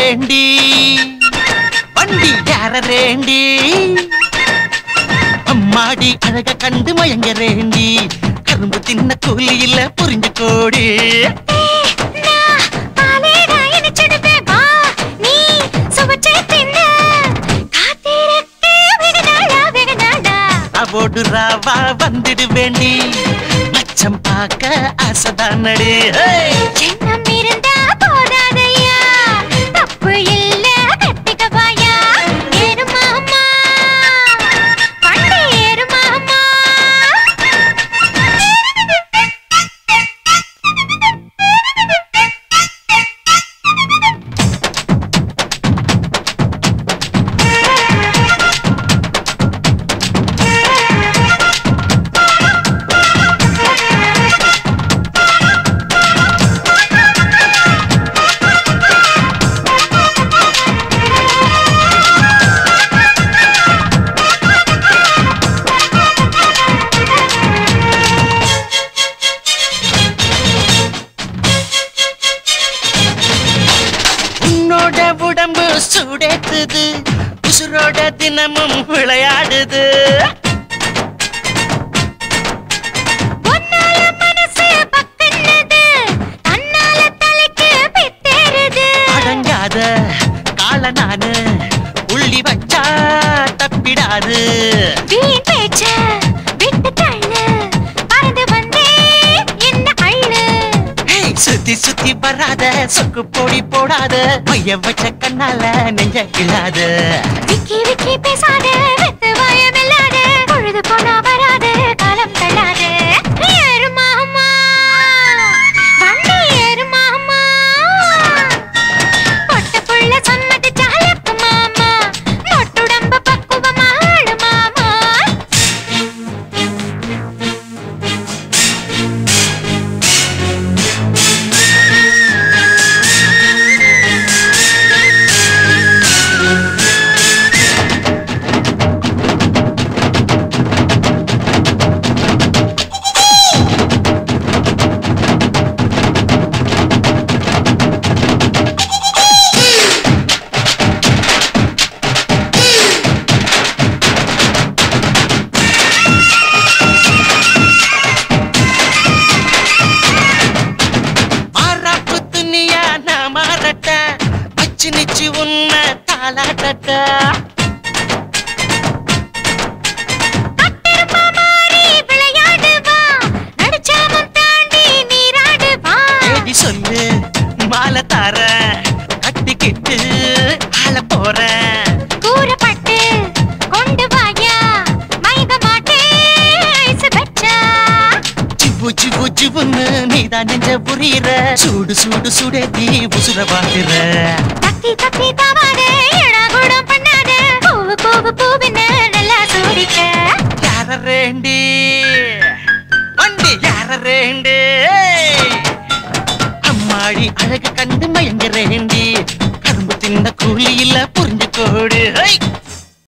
ரேண்டி வண்டி யார ரேண்டி அம்மாடி அழக கண்டு மயங்க ரேண்டி கரும்பு தின்ன கூலி இல்ல புரிஞ்சு கோடி போடு ராவா வந்துடு வேண்டி மச்சம் பார்க்க ஆசைதானடி எண்ணம் இருந்தா போதாதையா தப்பு இல்ல கட்டிக்கவாயா ஏறு மாமா வண்டி ஏறு மாமா உடம்பு சுடேத்துது உசுரோட தினமும் விளையாடுது மனசு பக்கன்னது தன்னால தலைக்கு பித்தேறுது அடங்காத கால நானு உள்ளி வச்சா தப்பிடாது வீண் பேச்ச விட்டு தள்ளு பறந்து வந்தே என்ன அள்ளு சுத்தி சுத்தி வராத சொக்கு போடி போடாத மைய வச்ச கண்ணால நெஞ்ச கிளாத விக்கி விக்கி பேசாத வெத்து வாயம் இல்லாத பொழுது போனா வராது காலம் தள்ளாது ஏறு மாமா வண்டி ஏறு மாமா பொட்ட புள்ள சம்மதிச்சாலக்கு மாமா நொட்டுடம்ப பக்குவமா ஆளு மாமா நிச்சு உன்ன தாளாட்ட சொல்லு மாலை தார கட்டிக்கிட்டு ஆள போற கூறப்பட்டு கொண்டு வாயா மைக மாட்டே ஐஸ் பச்சா ஜிவு ஜிவு ஜிவுன்னு நீதான் நெஞ்ச புரியுற சூடு சூடு சுடேத்தி உசுர பாக்குற தத்தி தத்தி தாவாதே எடா கூடம் பண்ணாதே பூவு பூவு பூவின்னு நல்லா சூடிக்க யார ரேண்டி வண்டி யார ரேண்டி அம்மாடி அழகு கண்டு மயங்க ரேண்டி கரும்பு தின்ன கூலி இல்ல புரிஞ்சு கோடு